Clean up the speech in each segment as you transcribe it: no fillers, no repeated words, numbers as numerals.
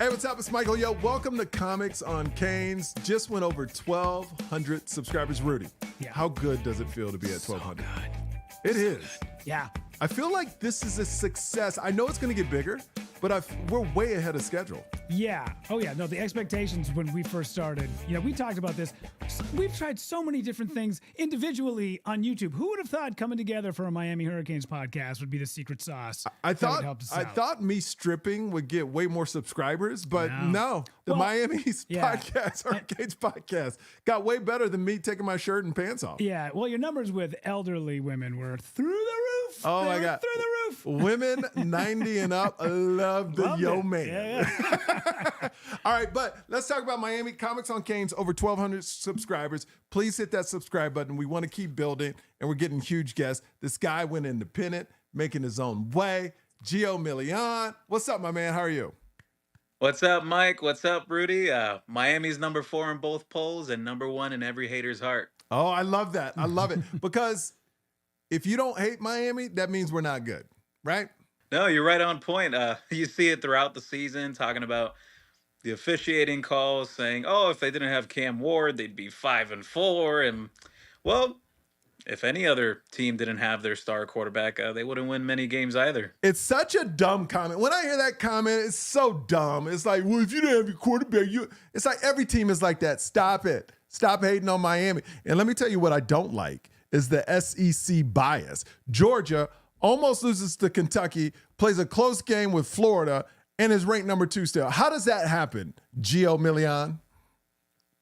Hey, what's up? It's Michael. Yo, welcome to Comics on Canes. Just went over 1,200 subscribers. Rudy, how good does it feel to be at 1,200? So good. It is. Yeah. I feel like this is a success. I know it's going to get bigger, but we're way ahead of schedule. Yeah. Oh, yeah. No, the expectations when we first started, we talked about this. We've tried so many different things individually on YouTube. Who would have thought coming together for a Miami Hurricanes podcast would be the secret sauce? I thought me stripping would get way more subscribers, but no. The Miami's podcast, Hurricanes podcast, got way better than me taking my shirt and pants off. Yeah. Well, your numbers with elderly women were through the roof. Oh, my God. Through the roof. Women 90 and up love the yo man. Yeah. All right, but let's talk about Miami. Comics on Canes, over 1,200 subscribers. Please hit that subscribe button. We want to keep building, and we're getting huge guests. This guy went independent, making his own way. Gio Milian. What's up, my man? How are you? What's up, Mike? What's up, Rudy? Miami's number 4 in both polls and number 1 in every hater's heart. Oh, I love that. I love it. Because if you don't hate Miami, that means we're not good, right? No, you're right on point. You see it throughout the season, talking about the officiating calls, saying, "Oh, if they didn't have Cam Ward, they'd be 5-4." And well, if any other team didn't have their star quarterback, they wouldn't win many games either. It's such a dumb comment. When I hear that comment, it's so dumb. It's like, well, if you didn't have your quarterback, it's like every team is like that. Stop it. Stop hating on Miami. And let me tell you what I don't like is the SEC bias. Georgia almost loses to Kentucky, plays a close game with Florida, and is ranked number 2 still. How does that happen, Gio Milian?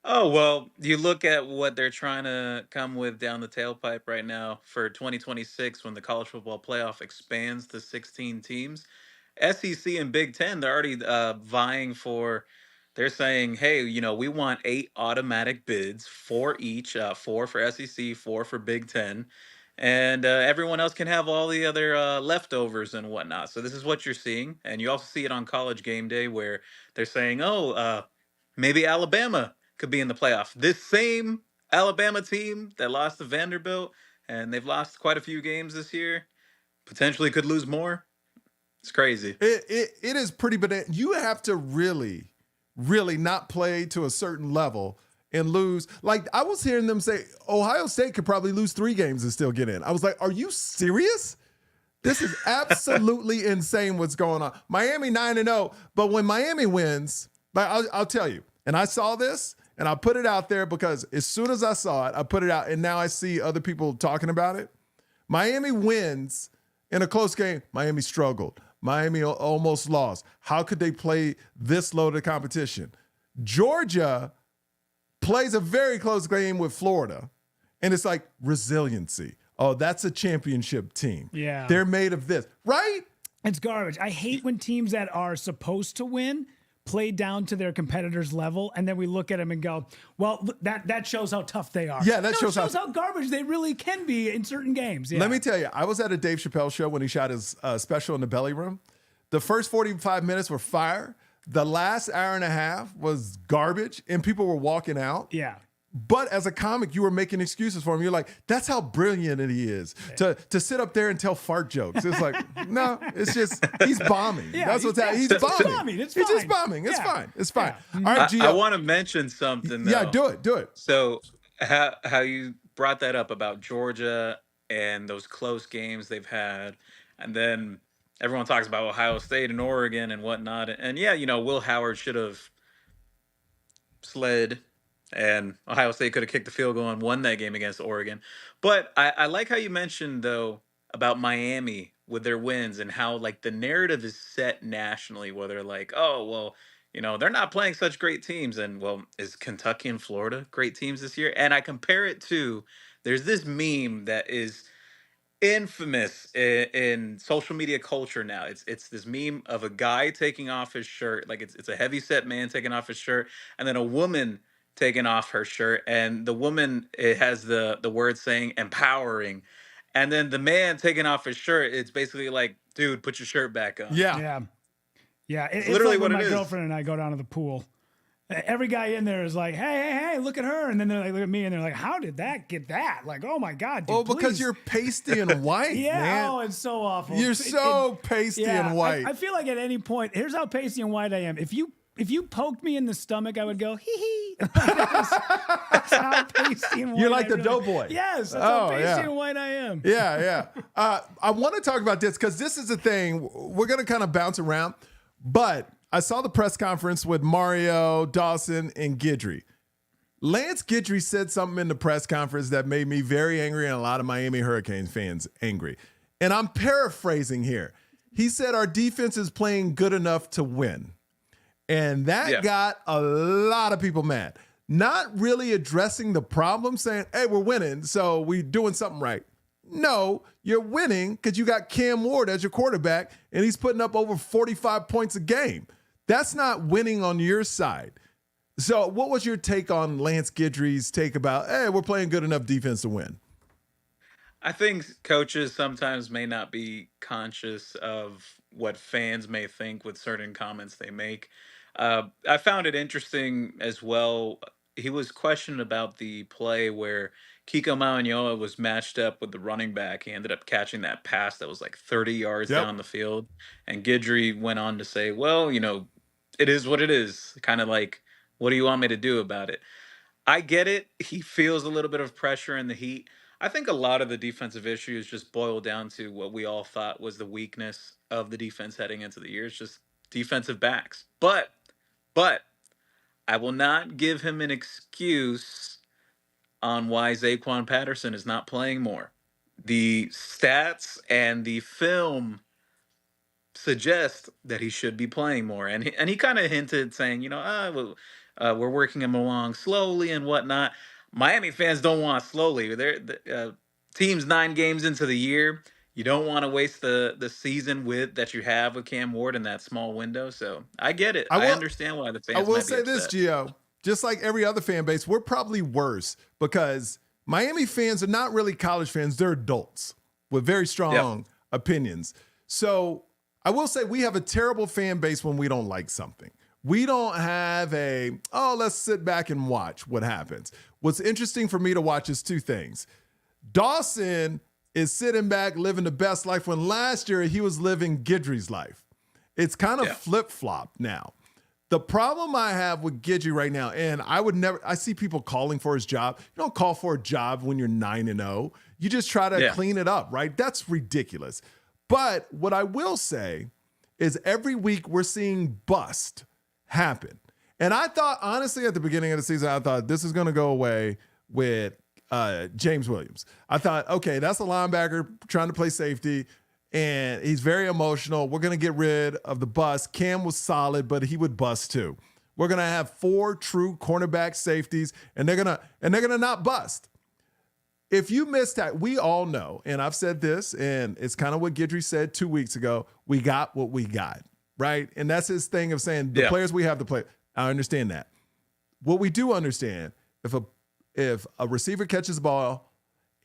Oh, well, you look at what they're trying to come with down the tailpipe right now for 2026 when the college football playoff expands to 16 teams. SEC and Big Ten, they're already vying for, they're saying, hey, we want 8 automatic bids, 4 each, 4 for SEC, 4 for Big Ten. And everyone else can have all the other leftovers and whatnot. So this is what you're seeing. And you also see it on College Game Day where they're saying, maybe Alabama could be in the playoff. This same Alabama team that lost to Vanderbilt, and they've lost quite a few games this year, potentially could lose more. It's crazy. It is pretty bananas. You have to really not play to a certain level and lose. Like, I was hearing them say Ohio State could probably lose 3 games and still get in. I was like, are you serious? This is absolutely insane what's going on. Miami 9-0, but when Miami wins, I'll tell you, and I saw this, and I put it out there because as soon as I saw it, I put it out, and now I see other people talking about it. Miami wins in a close game. Miami struggled. Miami almost lost. How could they play this low to competition? Georgia plays a very close game with Florida, and it's like resiliency. Oh, that's a championship team. Yeah. They're made of this, right? It's garbage. I hate when teams that are supposed to win play down to their competitors' level, and then we look at them and go, well, that shows how tough they are. Yeah, that shows how garbage they really can be in certain games. Yeah. Let me tell you, I was at a Dave Chappelle show when he shot his special in the Belly Room. The first 45 minutes were fire. The last hour and a half was garbage, and people were walking out. Yeah. But as a comic, you were making excuses for him. You're like, that's how brilliant he is to sit up there and tell fart jokes. It's like, no, it's just, he's bombing. Yeah, that's what's happening. He's bombing. It's He's fine. just bombing. It's fine. It's fine. Yeah. All right, Gio. I want to mention something, though. Yeah, do it. So how you brought that up about Georgia and those close games they've had, and then everyone talks about Ohio State and Oregon and whatnot. And yeah, Will Howard should have slid, and Ohio State could have kicked the field goal and won that game against Oregon. But I like how you mentioned, though, about Miami with their wins and how, like, the narrative is set nationally where they're like, oh, well, they're not playing such great teams. And, well, is Kentucky and Florida great teams this year? And I compare it to, there's this meme that is infamous in social media culture now. It's this meme of a guy taking off his shirt, like it's a heavy set man taking off his shirt, and then a woman taking off her shirt, and the woman, it has the word saying empowering, and then the man taking off his shirt, it's basically like, dude, put your shirt back on. Yeah. It's literally like what when it my is. girlfriend and I go down to the pool. Every guy in there is like, hey, look at her. And then they're like, look at me. And they're like, how did that get that? Like, oh my God, dude, Because please. you're pasty and white, Yeah, man. oh, it's so awful. You're so pasty and white. I feel like at any point, here's how pasty and white I am. If you if you poked me in the stomach, I would go hee hee. That's how pasty and white. You're like I the really, doughboy. yes, that's how Oh, pasty yeah. and white I am. Yeah. I want to talk about this because this is the thing. We're going to kind of bounce around, but I saw the press conference with Mario, Dawson, and Guidry. Lance Guidry said something in the press conference that made me very angry and a lot of Miami Hurricanes fans angry. And I'm paraphrasing here. He said our defense is playing good enough to win. And that got a lot of people mad. Not really addressing the problem, saying, hey, we're winning, so we're doing something right. No, you're winning because you got Cam Ward as your quarterback, and he's putting up over 45 points a game. That's not winning on your side. So what was your take on Lance Guidry's take about, hey, we're playing good enough defense to win? I think coaches sometimes may not be conscious of what fans may think with certain comments they make. I found it interesting as well. He was questioned about the play where Kiko Mauigoa was matched up with the running back. He ended up catching that pass that was like 30 yards Yep. down the field. And Guidry went on to say, well, it is what it is. Kind of like, what do you want me to do about it? I get it. He feels a little bit of pressure in the heat. I think a lot of the defensive issues just boil down to what we all thought was the weakness of the defense heading into the year. It's just defensive backs. But I will not give him an excuse on why Zaquan Patterson is not playing more. The stats and the film suggest that he should be playing more. And he kind of hinted, saying, we're working him along slowly and whatnot. Miami fans don't want slowly. Teams 9 games into the year. You don't want to waste the season that you have with Cam Ward in that small window. So I get it. I understand why the I fans will might be say this, upset. Gio, just like every other fan base, we're probably worse because Miami fans are not really college fans. They're adults with very strong opinions. So I will say we have a terrible fan base when we don't like something. We don't have let's sit back and watch what happens. What's interesting for me to watch is two things. Dawson is sitting back living the best life when last year he was living Guidry's life. It's kind of flip-flop now. The problem I have with Guidry right now, and I see people calling for his job. You don't call for a job when you're 9-0. You just try to clean it up, right? That's ridiculous. But what I will say is every week we're seeing bust happen. And I thought, honestly, at the beginning of the season, I thought this is going to go away with James Williams. I thought, okay, that's a linebacker trying to play safety, and he's very emotional. We're going to get rid of the bust. Cam was solid, but he would bust too. We're going to have 4 true cornerback safeties, and they're going to not bust. If you missed that, we all know, and I've said this, and it's kind of what Guidry said 2 weeks ago, we got what we got, right? And that's his thing of saying the players we have to play. I understand that. What we do understand, if a receiver catches the ball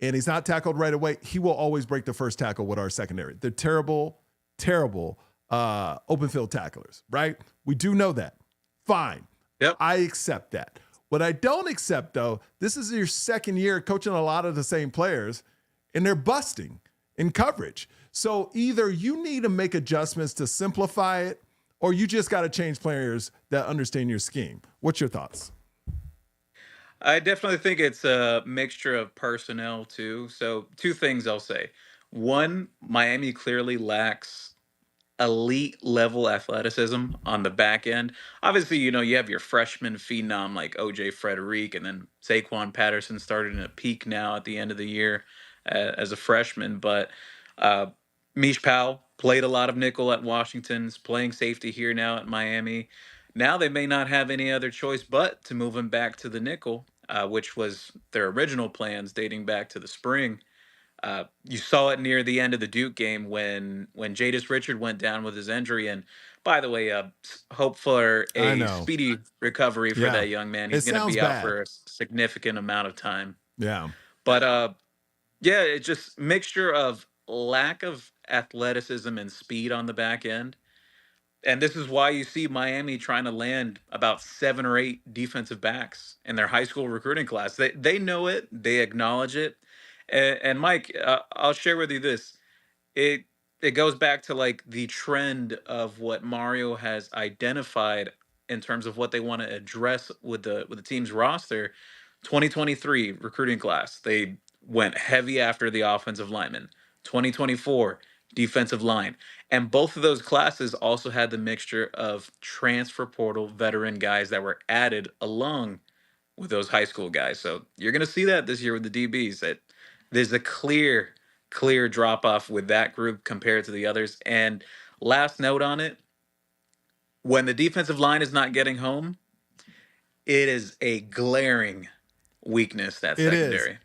and he's not tackled right away, he will always break the first tackle with our secondary. They're terrible open field tacklers, right? We do know that. Fine. Yep. I accept that. What I don't accept, though, this is your second year coaching a lot of the same players, and they're busting in coverage. So either you need to make adjustments to simplify it, or you just got to change players that understand your scheme. What's your thoughts? I definitely think it's a mixture of personnel too. So 2 things I'll say. One, Miami clearly lacks elite level athleticism on the back end. Obviously, you have your freshman phenom like OJ Frederick, and then Saquon Patterson started in a peak now at the end of the year as a freshman. But uh, Mish Powell played a lot of nickel at Washington's playing safety here now at Miami. Now they may not have any other choice but to move him back to the nickel, which was their original plans dating back to the spring. You saw it near the end of the Duke game when Jadis Richard went down with his injury. And by the way, hope for I a know. speedy recovery for Yeah. that young man. It He's going to sounds be out bad. for a significant amount of time. Yeah. But it's just mixture of lack of athleticism and speed on the back end. And this is why you see Miami trying to land about 7 or 8 defensive backs in their high school recruiting class. They know it, they acknowledge it. And Mike, I'll share with you this. It goes back to like the trend of what Mario has identified in terms of what they want to address with the team's roster. 2023 recruiting class, they went heavy after the offensive lineman. 2024 defensive line. And both of those classes also had the mixture of transfer portal veteran guys that were added along with those high school guys. So you're going to see that this year with the DBs, that there's a clear drop off with that group compared to the others. And last note on it, when the defensive line is not getting home, it is a glaring weakness, that It is. secondary.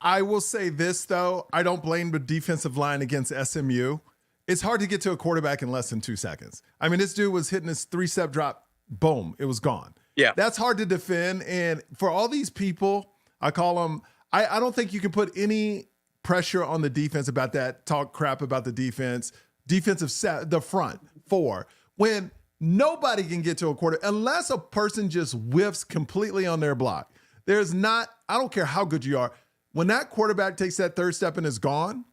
I will say this though, I don't blame the defensive line against SMU. It's hard to get to a quarterback in less than 2 seconds. I mean, this dude was hitting his 3-step drop, boom, it was gone. Yeah. That's hard to defend. And for all these people, I call them, I don't think you can put any pressure on the defense about that, talk crap about the defense, defensive set, the front four, when nobody can get to a quarter unless a person just whiffs completely on their block. There's not, I don't care how good you are. When that quarterback takes that third step and is gone,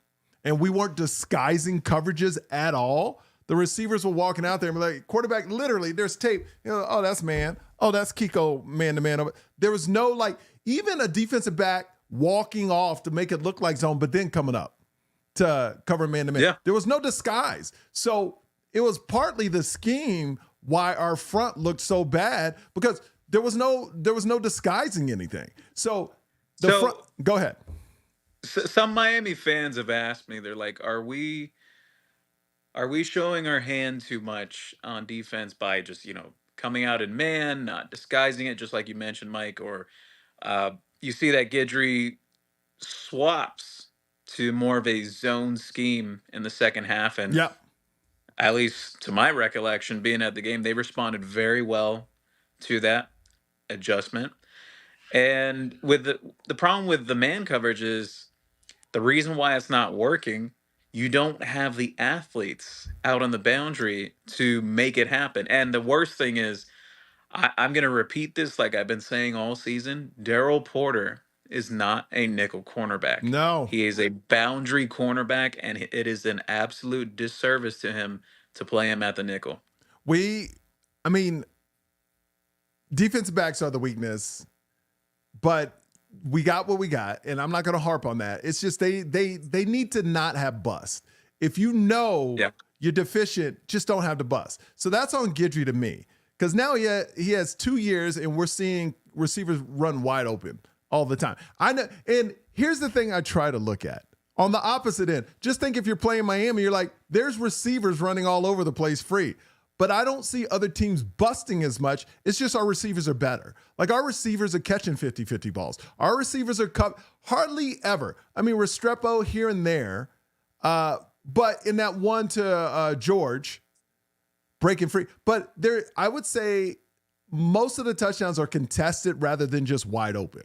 and we weren't disguising coverages at all, the receivers were walking out there and be like, quarterback, literally, there's tape. You know, oh, that's man. Oh, that's Kiko man-to-man. There was no, like, even a defensive back walking off to make it look like zone, but then coming up to cover man-to-man. Yeah. There was no disguise. So it was partly the scheme why our front looked so bad, because there was no disguising anything. So the front, go ahead. Some Miami fans have asked me, they're like, are we showing our hand too much on defense by just, coming out in man, not disguising it, just like you mentioned, Mike? Or you see that Guidry swaps to more of a zone scheme in the second half. And Yeah. at least to my recollection, being at the game, they responded very well to that adjustment. And with the problem with the man coverage is the reason why it's not working. You don't have the athletes out on the boundary to make it happen. And the worst thing is, I'm going to repeat this like I've been saying all season. Daryl Porter is not a nickel cornerback. No. He is a boundary cornerback, and it is an absolute disservice to him to play him at the nickel. I mean, defensive backs are the weakness, but we got what we got, and I'm not going to harp on that. It's just they need to not have bust. If you know you're deficient, just don't have the bust. So that's on Guidry to me, because now he has 2 years, and we're seeing receivers run wide open all the time. I know, and here's the thing I try to look at. On the opposite end, just think if you're playing Miami, you're like, there's receivers running all over the place free. But I don't see other teams busting as much. It's just our receivers are better. Like, our receivers are catching 50-50 balls. Our receivers are hardly ever. I mean, Restrepo here and there. But in that one to George, breaking free. But I would say most of the touchdowns are contested rather than just wide open,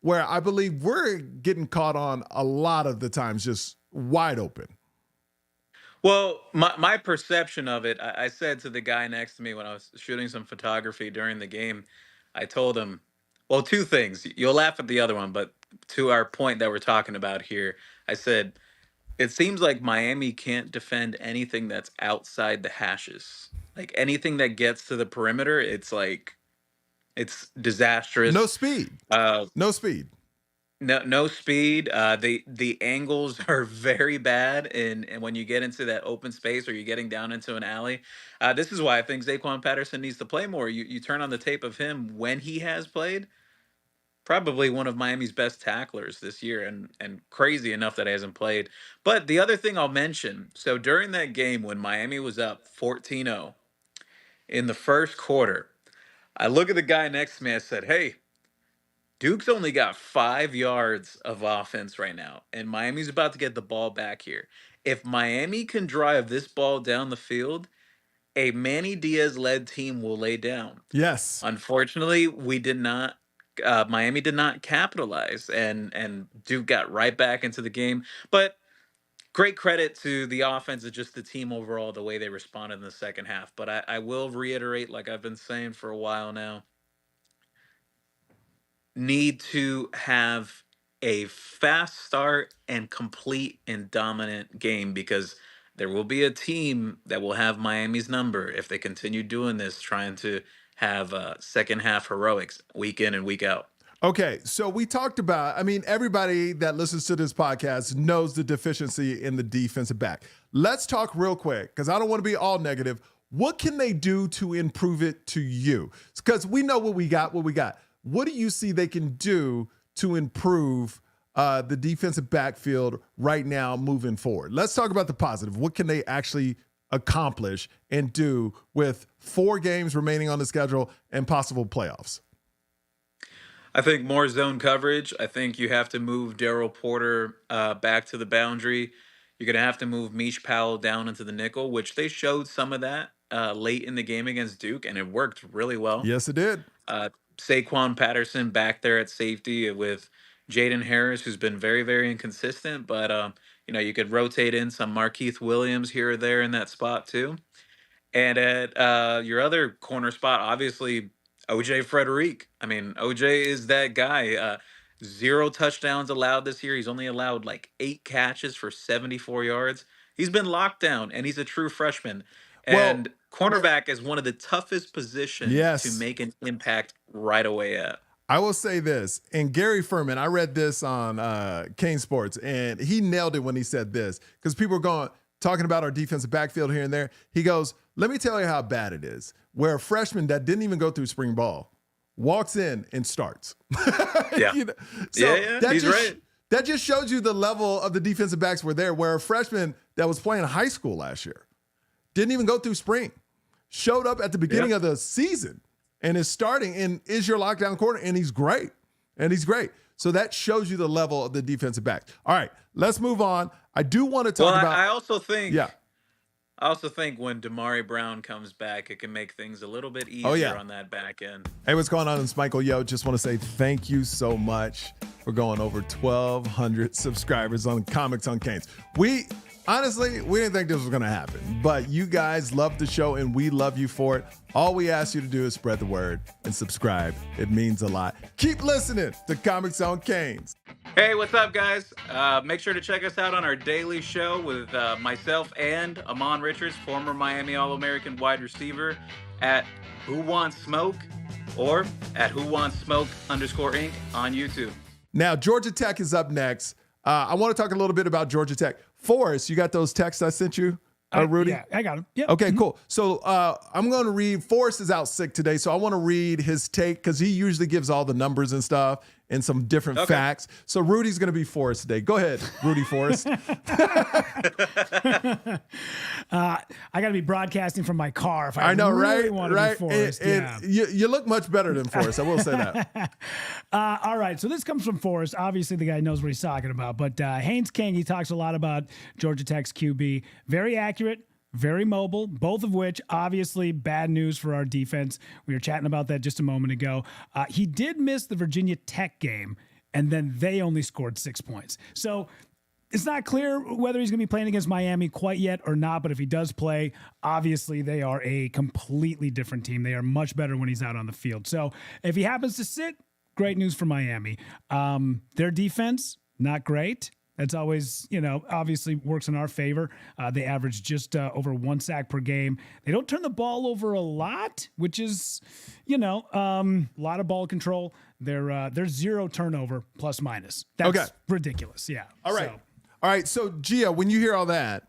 where I believe we're getting caught on a lot of the times just wide open. Well, my perception of it, I said to the guy next to me when I was shooting some photography during the game, I told him, well, two things. You'll laugh at the other one, but to our point that we're talking about here, I said, it seems like Miami can't defend anything that's outside the hashes. Like, anything that gets to the perimeter, it's disastrous. No speed. No speed. No speed. The angles are very bad, and when you get into that open space or you're getting down into an alley, this is why I think Zaquan Patterson needs to play more. You turn on the tape of him when he has played, probably one of Miami's best tacklers this year, and crazy enough that he hasn't played. But the other thing I'll mention, so during that game when Miami was up 14-0 in the first quarter, I look at the guy next to me. I said, "Hey, Duke's only got 5 yards of offense right now, and Miami's about to get the ball back here. If Miami can drive this ball down the field, a Manny Diaz-led team will lay down." Yes. Unfortunately, we did not. Miami did not capitalize, and Duke got right back into the game. But great credit to the offense and just the team overall, the way they responded in the second half. But I will reiterate, like I've been saying for a while now, need to have a fast start and complete and dominant game, because there will be a team that will have Miami's number if they continue doing this, trying to have second half heroics week in and week out. Okay, so we talked about, I mean, everybody that listens to this podcast knows the deficiency in the defensive back. Let's talk real quick, because I don't want to be all negative. What can they do to improve it to you? Because we know what we got. What do you see they can do to improve the defensive backfield right now moving forward? Let's talk about the positive. What can they actually accomplish and do with 4 games remaining on the schedule and possible playoffs? I think more zone coverage. I think you have to move Daryl Porter back to the boundary. You're going to have to move Mish Powell down into the nickel, which they showed some of that late in the game against Duke, and it worked really well. Yes, it did. Uh, Saquon Patterson back there at safety with Jaden Harris, who's been very, very inconsistent, but you could rotate in some Markeith Williams here or there in that spot too. And at your other corner spot, obviously, OJ Frederic. I mean, OJ is that guy. 0 touchdowns allowed this year. He's only allowed like 8 catches for 74 yards. He's been locked down, and he's a true freshman. Well, And cornerback is one of the toughest positions to yes. make an impact right away at. I will say this, and Gary Furman, I read this on Kane Sports, and he nailed it when he said this, because people are talking about our defensive backfield here and there. He goes, let me tell you how bad it is, where a freshman that didn't even go through spring ball walks in and starts. Yeah. So he's right. That just shows you the level of the defensive backs were there, where a freshman that was playing high school last year didn't even go through spring, showed up at the beginning of the season and is starting and is your lockdown corner, and he's great. So that shows you the level of the defensive backs. All right, let's move on. I do want to talk about. I also think when Damari Brown comes back, it can make things a little bit easier on that back end. Hey, what's going on? It's Michael. Yo, just want to say thank you so much for going over 1,200 subscribers on Comics on Canes. Honestly, we didn't think this was going to happen, but you guys love the show and we love you for it. All we ask you to do is spread the word and subscribe. It means a lot. Keep listening to Comics on Canes. Hey, what's up, guys? Make sure to check us out on our daily show with myself and Amon Richards, former Miami All-American wide receiver, at Who Wants Smoke or at Who Wants Smoke _ on YouTube. Now, Georgia Tech is up next. I want to talk a little bit about Georgia Tech. Forrest, you got those texts I sent you, Rudy? Yeah, I got them. Yep. Okay, cool. So I'm going to read. Forrest is out sick today, so I want to read his take because he usually gives all the numbers and stuff and some different facts. So Rudy's going to be Forrest today. Go ahead, Rudy Forrest. I got to be broadcasting from my car if I know, really want to be Forrest. And you look much better than Forrest. I will say that. All right, so this comes from Forrest. Obviously, the guy knows what he's talking about. But Haynes King, he talks a lot about Georgia Tech's QB. Very accurate, very mobile, both of which obviously bad news for our defense. We were chatting about that just a moment ago. He did miss the Virginia Tech game, and then they only scored 6 points. So it's not clear whether he's going to be playing against Miami quite yet or not, but if he does play, obviously they are a completely different team. They are much better when he's out on the field. So if he happens to sit, great news for Miami. Their defense, not great. That's always, obviously works in our favor. They average just over 1 sack per game. They don't turn the ball over a lot, which is, a lot of ball control. They're 0 turnover plus minus. That's ridiculous. Yeah. All right. So Gia, when you hear all that,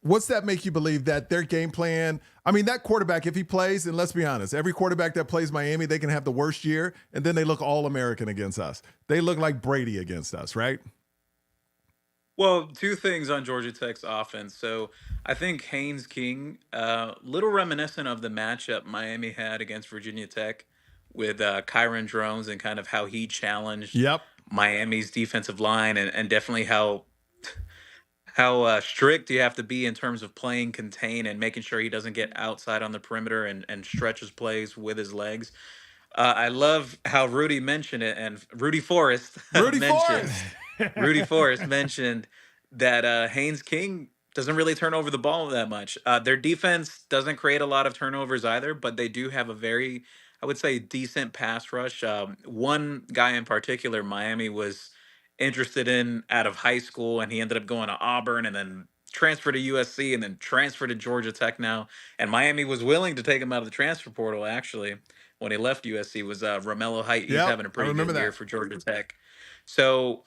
what's that make you believe that their game plan? I mean, that quarterback, if he plays, and let's be honest, every quarterback that plays Miami, they can have the worst year, and then they look All-American against us. They look like Brady against us, right? Well, 2 things on Georgia Tech's offense. So I think Haynes King, little reminiscent of the matchup Miami had against Virginia Tech with Kyron Drones and kind of how he challenged Miami's defensive line and definitely how strict you have to be in terms of playing contain and making sure he doesn't get outside on the perimeter and stretches plays with his legs. I love how Rudy mentioned it, and Rudy Forrest Rudy Forrest mentioned that Haynes King doesn't really turn over the ball that much. Their defense doesn't create a lot of turnovers either, but they do have a very, I would say, decent pass rush. One guy in particular, Miami was interested in out of high school, and he ended up going to Auburn and then transfer to USC and then transfer to Georgia Tech now. And Miami was willing to take him out of the transfer portal, actually, when he left USC, was Romello Height. He's Yep, having a I pretty remember good year that. for Georgia Tech. So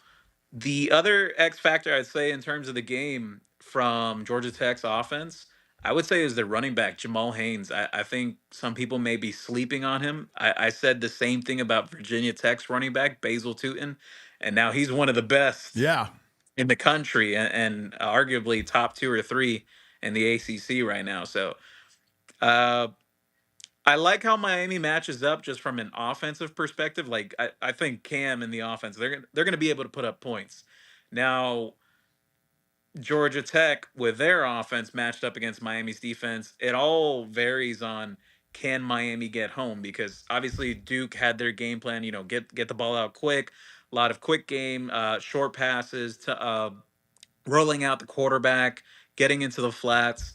the other X factor I'd say in terms of the game from Georgia Tech's offense, I would say is their running back, Jamal Haynes. I think some people may be sleeping on him. I said the same thing about Virginia Tech's running back, Basil Tootin, and now he's one of the best Yeah. in the country and arguably top 2 or 3 in the ACC right now. So uh, I like how Miami matches up just from an offensive perspective. Like I think Cam in the offense, they're gonna be able to put up points. Now Georgia Tech with their offense matched up against Miami's defense, it all varies on can Miami get home, because obviously Duke had their game plan, get the ball out quick, a lot of quick game, short passes to rolling out the quarterback, getting into the flats.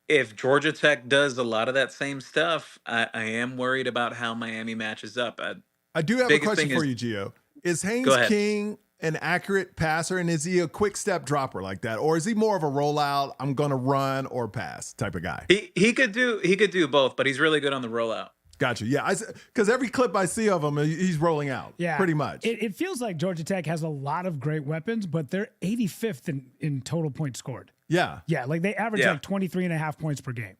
If Georgia Tech does a lot of that same stuff, I am worried about how Miami matches up. I do have a Biggest question thing for is, you, Gio. Is go Haynes ahead. King an accurate passer, and is he a quick step dropper like that, or is he more of a rollout, I'm gonna run or pass type of guy? He could do both, but he's really good on the rollout. Gotcha. Yeah, because every clip I see of him, he's rolling out. Yeah, pretty much. It feels like Georgia Tech has a lot of great weapons, but they're 85th in total points scored. Yeah. Yeah, like they average like 23.5 points per game.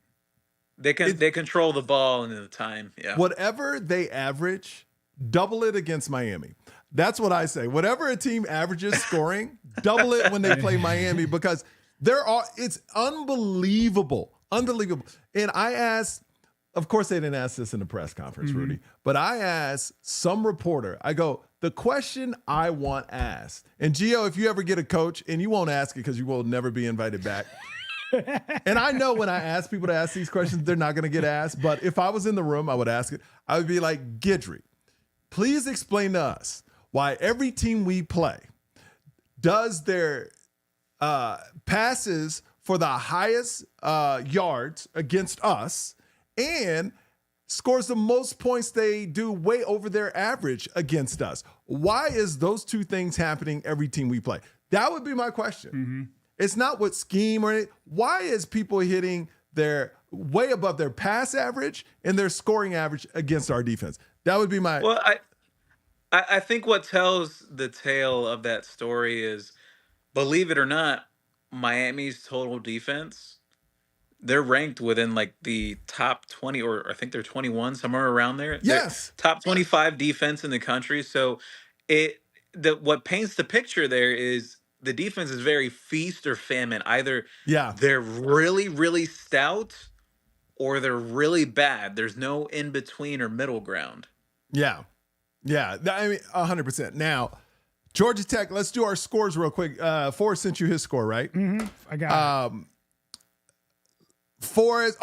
They control the ball and the time. Yeah. Whatever they average, double it against Miami. That's what I say. Whatever a team averages scoring, double it when they play Miami, because it's unbelievable. Unbelievable. And I asked, of course they didn't ask this in the press conference, Rudy, but I asked some reporter, I go, the question I want asked, and Gio, if you ever get a coach, and you won't ask it because you will never be invited back. And I know when I ask people to ask these questions, they're not going to get asked. But if I was in the room, I would ask it. I would be like, Guidry, please explain to us why every team we play does their passes for the highest yards against us and scores the most points they do way over their average against us. Why is those two things happening every team we play? That would be my question. Mm-hmm. It's not what scheme or anything. Why is people hitting their way above their pass average and their scoring average against our defense? That would be my. Well, I think what tells the tale of that story is, believe it or not, Miami's total defense, they're ranked within like the top 20, or I think they're 21, somewhere around there. Yes. They're top 25 defense in the country. So what paints the picture there is the defense is very feast or famine. Either they're really, really stout or they're really bad. There's no in between or middle ground. Yeah. Yeah. I mean, 100%. Now, Georgia Tech, let's do our scores real quick. Forrest sent you his score, right? Mm-hmm. I got it. Forrest,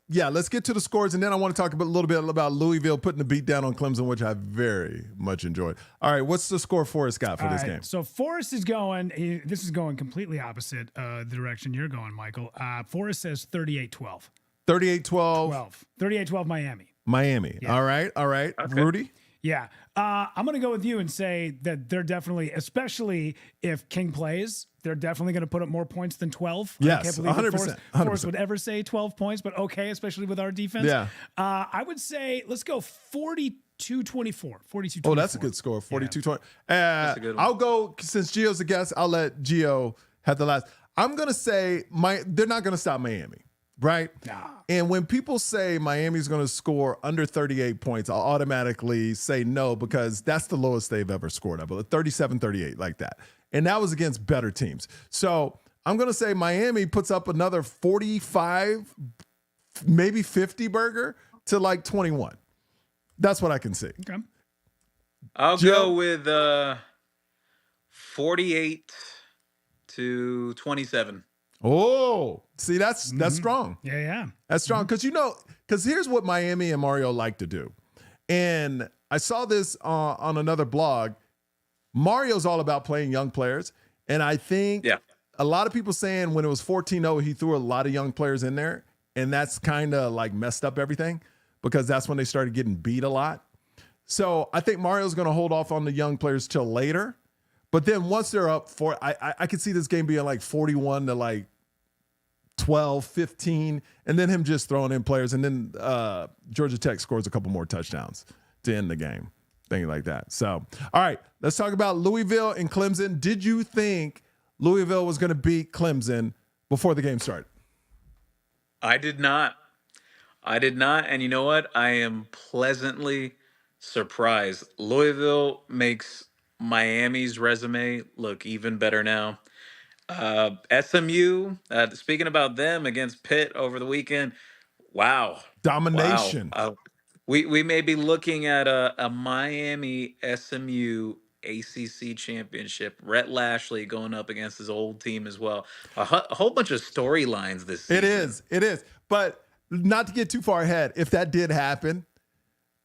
let's get to the scores, and then I want to talk a little bit about Louisville putting the beat down on Clemson, which I very much enjoyed. All right, what's the score Forrest got for this game? So Forrest is going, this is going completely opposite the direction you're going, Michael. Forrest says 38-12. 38-12. 38-12 Miami. Miami. Yeah. All right. Okay. Rudy? Yeah. I'm going to go with you and say that they're definitely, especially if King plays, they're definitely going to put up more points than 12. Yes, I can't believe 100%. Forrest would ever say 12 points, but okay, especially with our defense. Yeah. I would say, let's go 42-24. 42-24. Oh, that's a good score. 42-20. That's a good one. I'll go, since Gio's a guest, I'll let Gio have the last. I'm going to say they're not going to stop Miami. Right? Nah. And when people say Miami's going to score under 38 points, I'll automatically say no, because that's the lowest they've ever scored. I believe 37-38, like that. And that was against better teams. So I'm going to say Miami puts up another 45, maybe 50 burger to like 21. That's what I can see. Okay. I'll go with 48-27. Oh, see, that's strong. Yeah. That's strong. Because here's what Miami and Mario like to do. And I saw this on another blog. Mario's all about playing young players. And I think a lot of people saying when it was 14-0, he threw a lot of young players in there. And that's kind of like messed up everything, because that's when they started getting beat a lot. So I think Mario's going to hold off on the young players till later. But then once they're up I could see this game being like 41 to like 12, 15, and then him just throwing in players. And then Georgia Tech scores a couple more touchdowns to end the game, things like that. So, all right, let's talk about Louisville and Clemson. Did you think Louisville was going to beat Clemson before the game started? I did not. I did not. And you know what? I am pleasantly surprised. Louisville makes Miami's resume look even better now. SMU, speaking about them against Pitt over the weekend, wow. Wow. Domination. We may be looking at a Miami SMU ACC championship. Rhett Lashley going up against his old team as well. A whole bunch of storylines this season. It is. It is. But not to get too far ahead, if that did happen,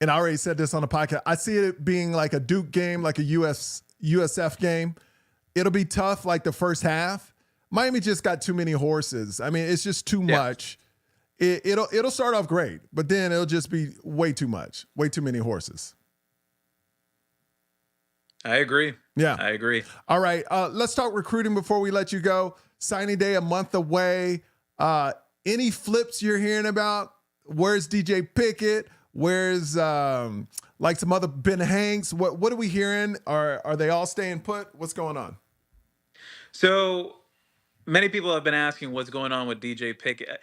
and I already said this on the podcast, I see it being like a Duke game, like a USF game. It'll be tough like the first half. Miami just got too many horses. I mean, it's just too much. It'll start off great, but then it'll just be way too much, way too many horses. I agree. Yeah. I agree. All right. Let's talk recruiting before we let you go. Signing day a month away. Any flips you're hearing about? Where's DJ Pickett? Where's like some other Ben Hanks? What are we hearing? Are they all staying put? What's going on? So many people have been asking what's going on with DJ Pickett.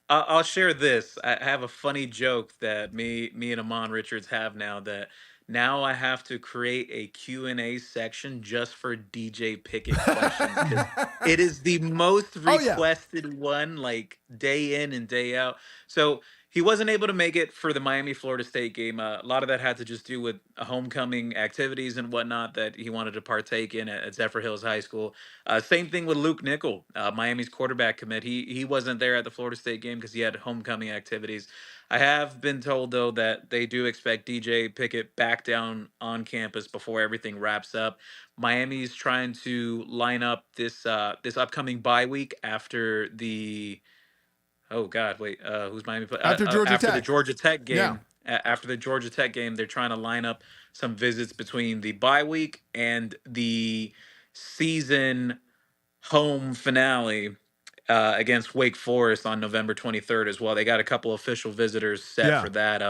I'll share this. I have a funny joke that me and Amon Richards have now, that now I have to create a Q&A section just for DJ Pickett questions, because it is the most requested one, like day in and day out. So he wasn't able to make it for the Miami-Florida State game. A lot of that had to just do with homecoming activities and whatnot that he wanted to partake in at Zephyr Hills High School. Same thing with Luke Nickel, Miami's quarterback commit. He wasn't there at the Florida State game because he had homecoming activities. I have been told, though, that they do expect DJ Pickett back down on campus before everything wraps up. Miami's trying to line up this upcoming bye week after the oh God, wait, who's Miami play? After Georgia after Tech. the Georgia Tech game. Yeah. After the Georgia Tech game, they're trying to line up some visits between the bye week and the season home finale against Wake Forest on November 23rd as well. They got a couple official visitors set for that.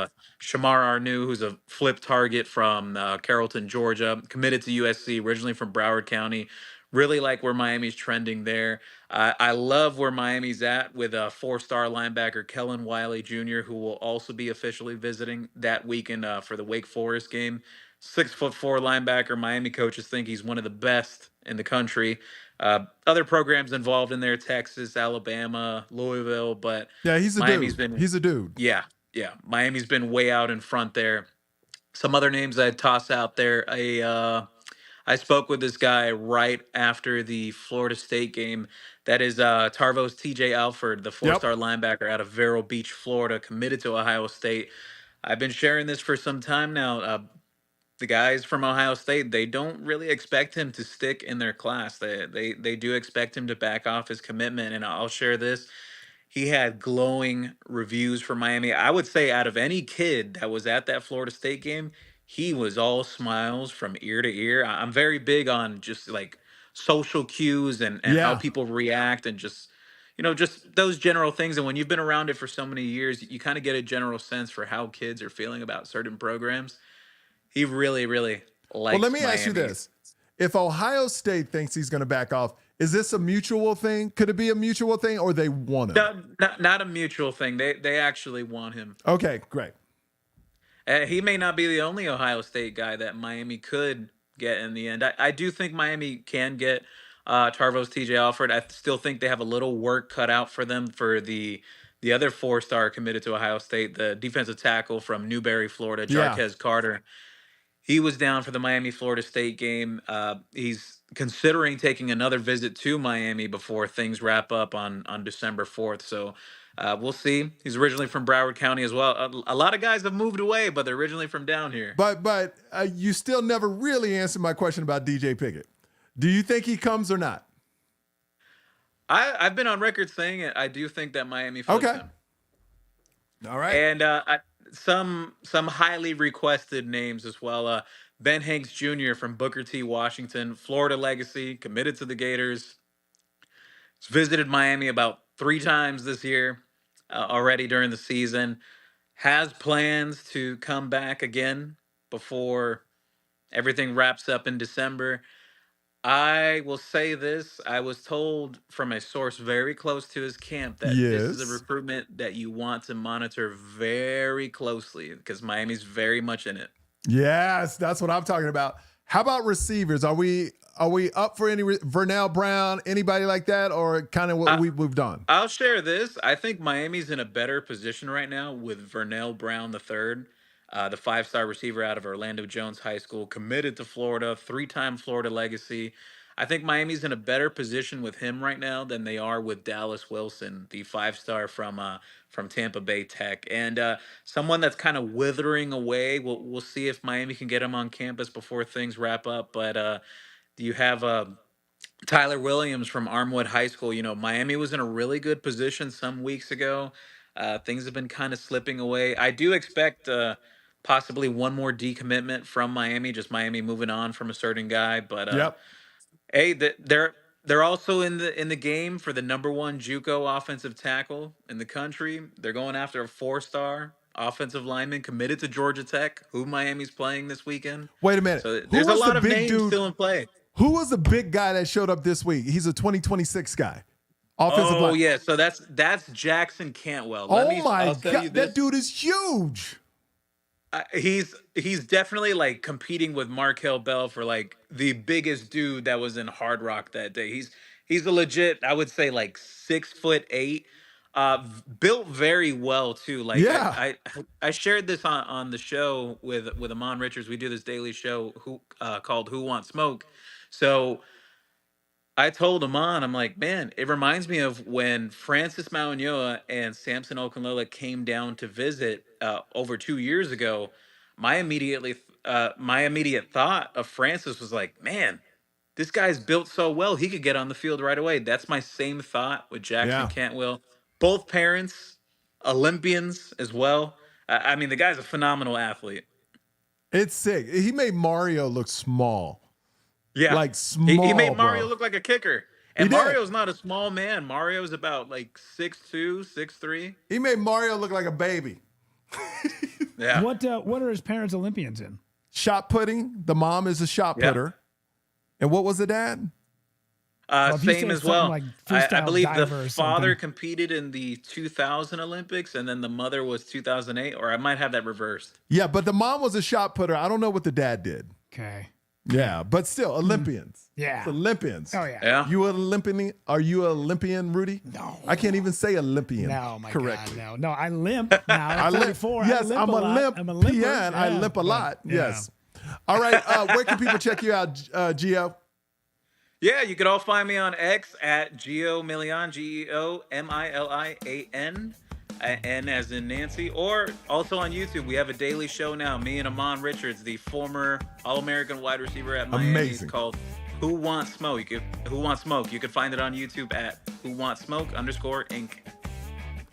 Shamar Arnu, who's a flip target from Carrollton, Georgia, committed to USC, originally from Broward County. Really like where Miami's trending there. I love where Miami's at with a four-star linebacker, Kellen Wiley Jr., who will also be officially visiting that weekend for the Wake Forest game. 6'4" linebacker. Miami coaches think he's one of the best in the country. Other programs involved in there, Texas, Alabama, Louisville, but yeah, he's a Miami's dude. been He's a dude. Yeah. Miami's been way out in front there. Some other names I'd toss out there. I spoke with this guy right after the Florida State game. That is Tarvo's TJ Alford, the four-star linebacker out of Vero Beach, Florida, committed to Ohio State. I've been sharing this for some time now. The guys from Ohio State, they don't really expect him to stick in their class. They do expect him to back off his commitment. And I'll share this. He had glowing reviews for Miami. I would say out of any kid that was at that Florida State game, he was all smiles from ear to ear. I'm very big on just like social cues and how people react, and just, just those general things. And when you've been around it for so many years, you kind of get a general sense for how kids are feeling about certain programs. He really, really likes Well, let me Miami. ask you this. If Ohio State thinks he's going to back off, is this a mutual thing? Could it be a mutual thing, or they want him? No, not a mutual thing. They actually want him. Okay, great. He may not be the only Ohio State guy that Miami could get in the end. I do think Miami can get Tarvo's TJ Alford. I still think they have a little work cut out for them for the other four-star committed to Ohio State, the defensive tackle from Newberry, Florida, Jarquez Carter. He was down for the Miami-Florida State game. He's considering taking another visit to Miami before things wrap up on December 4th. So we'll see. He's originally from Broward County as well. A lot of guys have moved away, but they're originally from down here. But you still never really answered my question about DJ Pickett. Do you think he comes or not? I've been on record saying it. I do think that Miami flips him. All right. And some highly requested names as well. Ben Hanks Jr. from Booker T, Washington, Florida legacy, committed to the Gators. He's visited Miami about 3 times this year already during the season. Has plans to come back again before everything wraps up in December. I will say this. I was told from a source very close to his camp that this is a Yes. recruitment that you want to monitor very closely because Miami's very much in it. Yes, that's what I'm talking about. How about receivers? Are we up for any Vernell Brown, anybody like that, or kind of what I, we've moved on? I'll share this. I think Miami's in a better position right now with Vernell Brown III, the 5-star receiver out of Orlando Jones High School, committed to Florida, 3-time Florida legacy. I think Miami's in a better position with him right now than they are with Dallas Wilson, the 5-star from Tampa Bay Tech, and someone that's kind of withering away. We'll see if Miami can get him on campus before things wrap up. But do you have Tyler Williams from Armwood High School? You know, Miami was in a really good position some weeks ago. Things have been kind of slipping away. I do expect possibly one more decommitment from Miami, just Miami moving on from a certain guy. But Yep. hey, they're also in the game for the number one JUCO offensive tackle in the country. They're going after a 4-star offensive lineman committed to Georgia Tech, who Miami's playing this weekend. Wait a minute. So Who there's a was the lot of big names dude? still in play. Who was the big guy that showed up this week? He's a 2026 guy. Offensive Oh line. yeah, so that's Jackson Cantwell. Oh my I'll tell you God. this. That dude is huge. He's definitely like competing with Markel Bell for like the biggest dude that was in Hard Rock that day. He's a legit, I would say like 6'8", built very well too. Like Yeah. I shared this on the show with Amon Richards. We do this daily show called Who Wants Smoke. So I told Amon, I'm like, man, it reminds me of when Francis Mauigoa and Samson Okunlola came down to visit over 2 years ago. My immediate thought of Francis was like, man, this guy's built so well, he could get on the field right away. That's my same thought with Jackson Yeah. Cantwell. Both parents, Olympians as well. I mean, the guy's a phenomenal athlete. It's sick. He made Mario look small. Yeah. Like small. He made Mario bro. look like a kicker. He And did. Mario's not a small man. Mario's about like 6'2", 6'3". He made Mario look like a baby. Yeah. What are his parents Olympians in? Shot putting. The mom is a shot Yeah. putter. And what was the dad? If you Same said as something well. like I freestyle believe diver the or father something. competed in the 2000 Olympics, and then the mother was 2008, or I might have that reversed. Yeah, but the mom was a shot putter. I don't know what the dad did. Okay. Yeah, but still, Olympians. Yeah. It's Olympians. Oh yeah. Yeah. You an Olympian? Are you an Olympian, Rudy? No. I can't even say Olympian. No, my correctly. God, no. I limp now. I I'm limp. 34. Yes, I'm a lot. limp. I'm a limper. PN. I Yeah, limp a but, lot. yeah. Yes. All right. Where can people check you out, Gio? Yeah, you can all find me on X at Geo Milian, GeoMilian, N as in Nancy, or also on YouTube. We have a daily show now. Me and Amon Richards, the former All-American wide receiver at Miami, Amazing. is called Who Wants Smoke. Who Wants Smoke? You can find it on YouTube at Who Wants Smoke _Inc.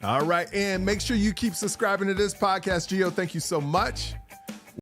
All right. And make sure you keep subscribing to this podcast. Gio, thank you so much.